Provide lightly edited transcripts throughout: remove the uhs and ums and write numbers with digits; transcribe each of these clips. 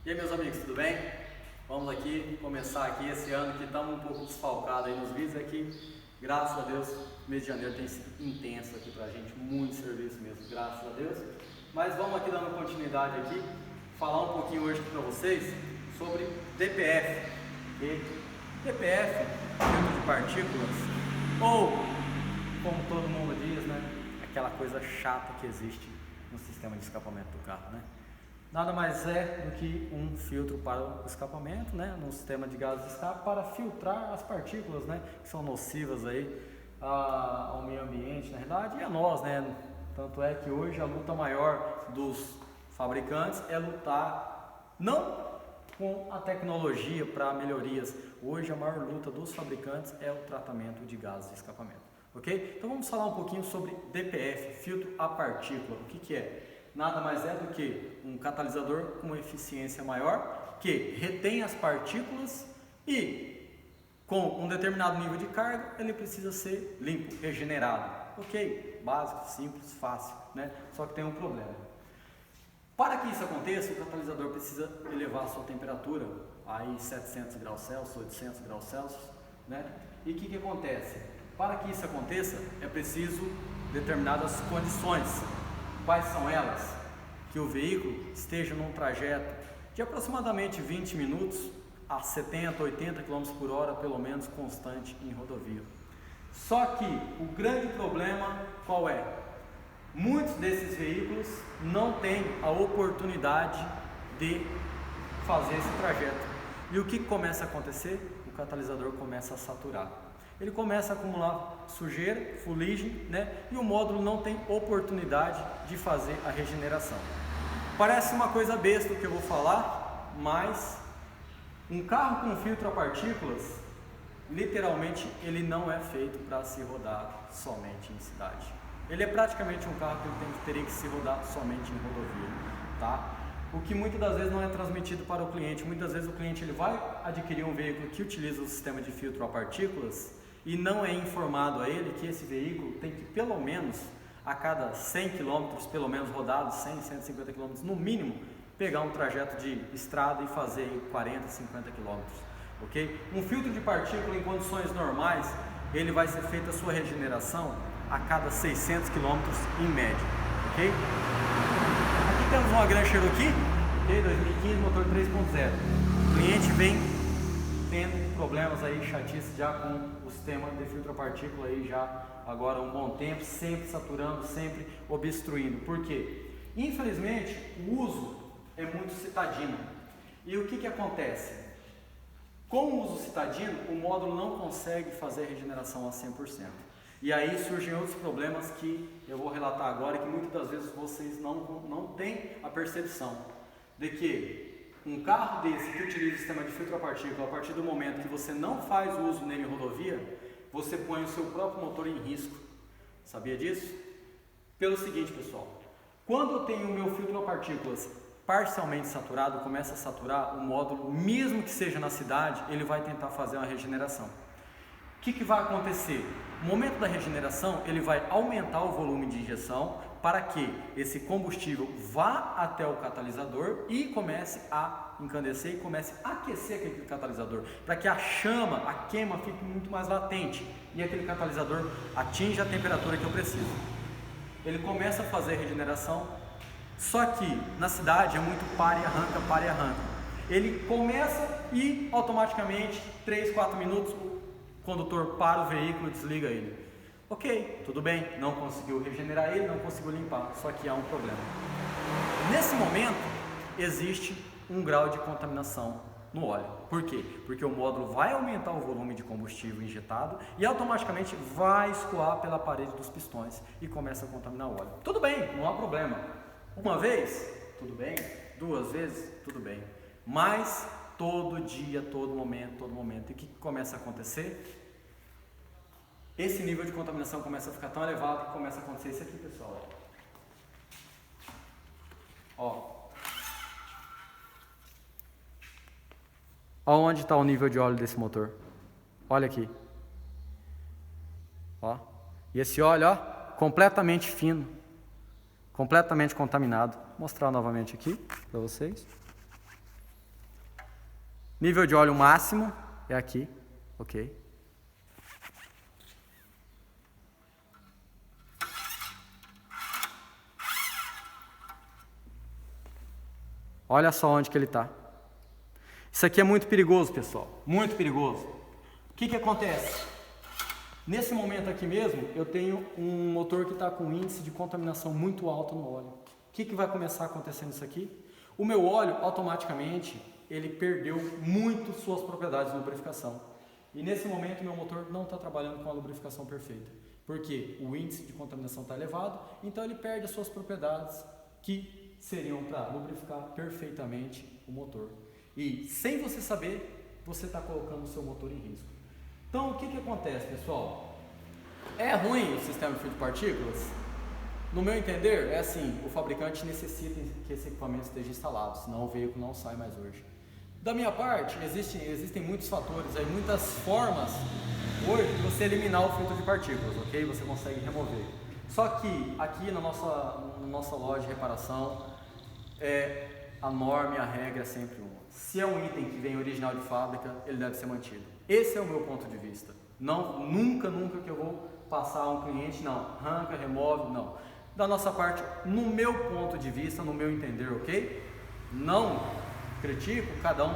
E aí, meus amigos, tudo bem? Vamos aqui começar aqui esse ano que estamos um pouco desfalcados aí nos vídeos aqui. Graças a Deus, o mês de janeiro tem sido intenso aqui pra gente, muito serviço mesmo, graças a Deus. Mas vamos aqui dando continuidade aqui, falar um pouquinho hoje aqui para vocês sobre DPF. DPF, filtro de partículas, ou como todo mundo diz, né, aquela coisa chata que existe no sistema de escapamento do carro, né? Nada mais é do que um filtro para o escapamento, né, no sistema de gases de escape, para filtrar as partículas, né, que são nocivas aí ao meio ambiente, na realidade, e a nós, né. Tanto é que hoje a luta maior dos fabricantes é lutar não com a tecnologia para melhorias. Hoje a maior luta dos fabricantes é o tratamento de gases de escapamento, ok? Então vamos falar um pouquinho sobre DPF, filtro a partícula. O que é? Nada mais é do que um catalisador com eficiência maior, que retém as partículas e com um determinado nível de carga ele precisa ser limpo, regenerado. Ok? Básico, simples, fácil, né? Só que tem um problema. Para que isso aconteça, o catalisador precisa elevar a sua temperatura aí 700 graus Celsius, 800 graus Celsius, né? E o que acontece? Para que isso aconteça, é preciso determinadas condições. Quais são elas? Que o veículo esteja num trajeto de aproximadamente 20 minutos a 70, 80 km por hora, pelo menos constante em rodovia. Só que o grande problema qual é? Muitos desses veículos não têm a oportunidade de fazer esse trajeto. E o que começa a acontecer? O catalisador começa a saturar. Ele começa a acumular sujeira, fuligem, né? E o módulo não tem oportunidade de fazer a regeneração. Parece uma coisa besta o que eu vou falar, mas um carro com filtro a partículas, literalmente, ele não é feito para se rodar somente em cidade. Ele é praticamente um carro que teria que se rodar somente em rodovia, tá? O que muitas das vezes não é transmitido para o cliente. Muitas vezes o cliente ele vai adquirir um veículo que utiliza o sistema de filtro a partículas e não é informado a ele que esse veículo tem que pelo menos a cada 100 km, pelo menos rodados, 100, 150 km no mínimo, pegar um trajeto de estrada e fazer 40, 50 km, ok? Um filtro de partícula em condições normais, ele vai ser feita a sua regeneração a cada 600 km em média, ok? Aqui temos uma Grand Cherokee, ok? 2015, motor 3.0. O cliente vem tendo problemas aí, chatice já com o sistema de filtro a partícula aí já agora há um bom tempo, sempre saturando, sempre obstruindo. Por quê? Infelizmente, o uso é muito citadino. E o que acontece? Com o uso citadino, o módulo não consegue fazer a regeneração a 100%. E aí surgem outros problemas que eu vou relatar agora e que muitas das vezes vocês não têm a percepção de que um carro desse que utiliza o sistema de filtro a partícula, a partir do momento que você não faz o uso nele em rodovia, você põe o seu próprio motor em risco. Sabia disso? Pelo seguinte, pessoal, quando eu tenho o meu filtro a partículas parcialmente saturado, começa a saturar o módulo, mesmo que seja na cidade, ele vai tentar fazer uma regeneração. O que vai acontecer? No momento da regeneração, ele vai aumentar o volume de injeção para que esse combustível vá até o catalisador e comece a encandecer e comece a aquecer aquele catalisador, para que a chama, a queima fique muito mais latente e aquele catalisador atinja a temperatura que eu preciso. Ele começa a fazer a regeneração, só que na cidade é muito para e arranca, para e arranca. Ele começa e automaticamente, 3, 4 minutos, o condutor para o veículo e desliga ele. Ok, tudo bem, não conseguiu regenerar ele, não conseguiu limpar, só que há um problema. Nesse momento, existe um grau de contaminação no óleo. Por quê? Porque o módulo vai aumentar o volume de combustível injetado e automaticamente vai escoar pela parede dos pistões e começa a contaminar o óleo. Tudo bem, não há problema. Uma vez, tudo bem. 2 vezes, tudo bem. Mas todo dia, todo momento. E o que começa a acontecer? Esse nível de contaminação começa a ficar tão elevado que começa a acontecer isso aqui, pessoal. Ó. Olha onde está o nível de óleo desse motor. Olha aqui. Ó. E esse óleo, ó, completamente fino. Completamente contaminado. Vou mostrar novamente aqui para vocês. Nível de óleo máximo é aqui, ok? Olha só onde que ele está. Isso aqui é muito perigoso, pessoal, muito perigoso. O que acontece? Nesse momento aqui mesmo, eu tenho um motor que está com um índice de contaminação muito alto no óleo. O que vai começar a acontecer nisso aqui? O meu óleo, automaticamente, ele perdeu muito suas propriedades de lubrificação. E nesse momento, meu motor não está trabalhando com a lubrificação perfeita. Porque o índice de contaminação está elevado, então ele perde as suas propriedades que seriam para lubrificar perfeitamente o motor. E sem você saber, você está colocando o seu motor em risco. Então, o que acontece, pessoal? É ruim o sistema de filtro de partículas? No meu entender, é assim, o fabricante necessita que esse equipamento esteja instalado, senão o veículo não sai mais hoje. Da minha parte, existem muitos fatores, aí, muitas formas hoje de você eliminar o filtro de partículas, ok? Você consegue remover. Só que aqui na nossa loja de reparação, a norma e a regra é sempre uma. Se é um item que vem original de fábrica, ele deve ser mantido. Esse é o meu ponto de vista. Nunca que eu vou passar a um cliente, não, arranca, remove, não. Da nossa parte, no meu ponto de vista, no meu entender, ok? Não critico, cada um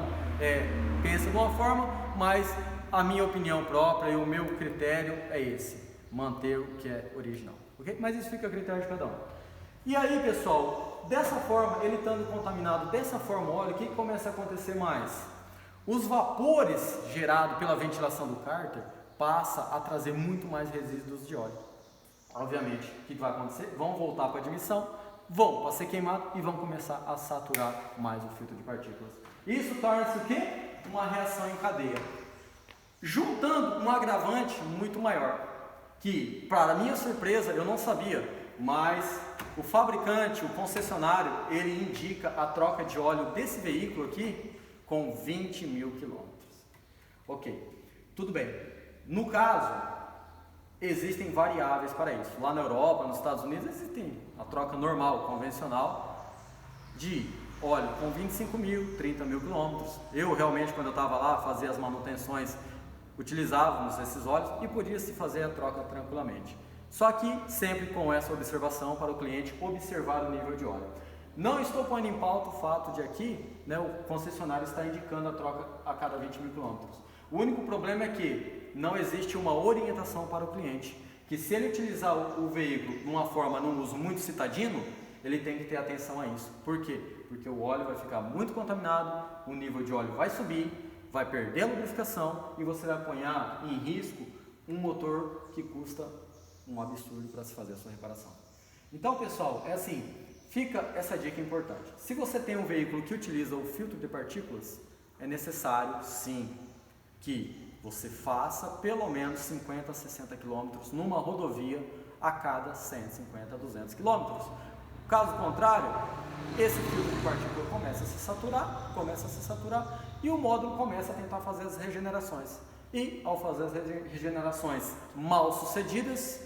pensa de uma forma, mas a minha opinião própria e o meu critério é esse, manter o que é original, ok? Mas isso fica a critério de cada um. E aí, pessoal, dessa forma, ele estando contaminado dessa forma, olha, o que começa a acontecer mais? Os vapores gerados pela ventilação do cárter passa a trazer muito mais resíduos de óleo. Obviamente, o que vai acontecer? Vão voltar para a admissão, vão para ser queimado e vão começar a saturar mais o filtro de partículas. Isso torna-se o quê? Uma reação em cadeia. Juntando um agravante muito maior, que, para minha surpresa, eu não sabia, mas o fabricante, o concessionário, ele indica a troca de óleo desse veículo aqui com 20 mil quilômetros. Ok, tudo bem. No caso, existem variáveis para isso. Lá na Europa, nos Estados Unidos, existem a troca normal, convencional, de óleo com 25 mil, 30 mil quilômetros. Eu realmente, quando eu estava lá, fazia as manutenções, utilizávamos esses óleos e podia-se fazer a troca tranquilamente. Só que sempre com essa observação para o cliente observar o nível de óleo. Não estou pondo em pauta o fato de aqui, o concessionário está indicando a troca a cada 20 mil quilômetros. O único problema é que não existe uma orientação para o cliente, que se ele utilizar o veículo de uma forma, num uso muito citadino, ele tem que ter atenção a isso. Por quê? Porque o óleo vai ficar muito contaminado, o nível de óleo vai subir, vai perder a lubrificação e você vai apanhar em risco um motor que custa um absurdo para se fazer a sua reparação. Então, pessoal, é assim, fica essa dica importante. Se você tem um veículo que utiliza o filtro de partículas, é necessário, sim, que você faça pelo menos 50 a 60 km numa rodovia a cada 150 a 200 km. Caso contrário, esse filtro de partícula começa a se saturar e o módulo começa a tentar fazer as regenerações. E ao fazer as regenerações mal sucedidas,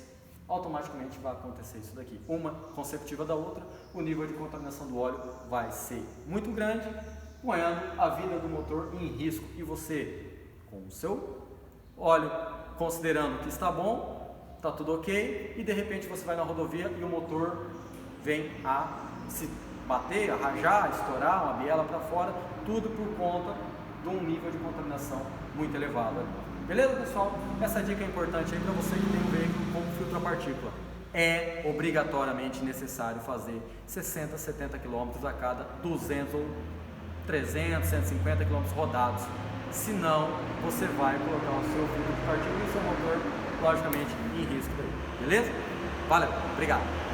automaticamente vai acontecer isso daqui. Uma consecutiva da outra, o nível de contaminação do óleo vai ser muito grande, pondo a vida do motor em risco. E você, com o seu óleo, considerando que está bom, está tudo ok, e de repente você vai na rodovia e o motor vem a se bater, a rajar, estourar, uma biela para fora, tudo por conta de um nível de contaminação muito elevado. Beleza, pessoal? Essa dica é importante aí para você que tem um veículo com filtro a partícula. É obrigatoriamente necessário fazer 60, 70 km a cada 200 ou 300, 150 km rodados. Senão, você vai colocar o seu filtro de partícula e o seu motor, logicamente, em risco. Beleza? Valeu, obrigado!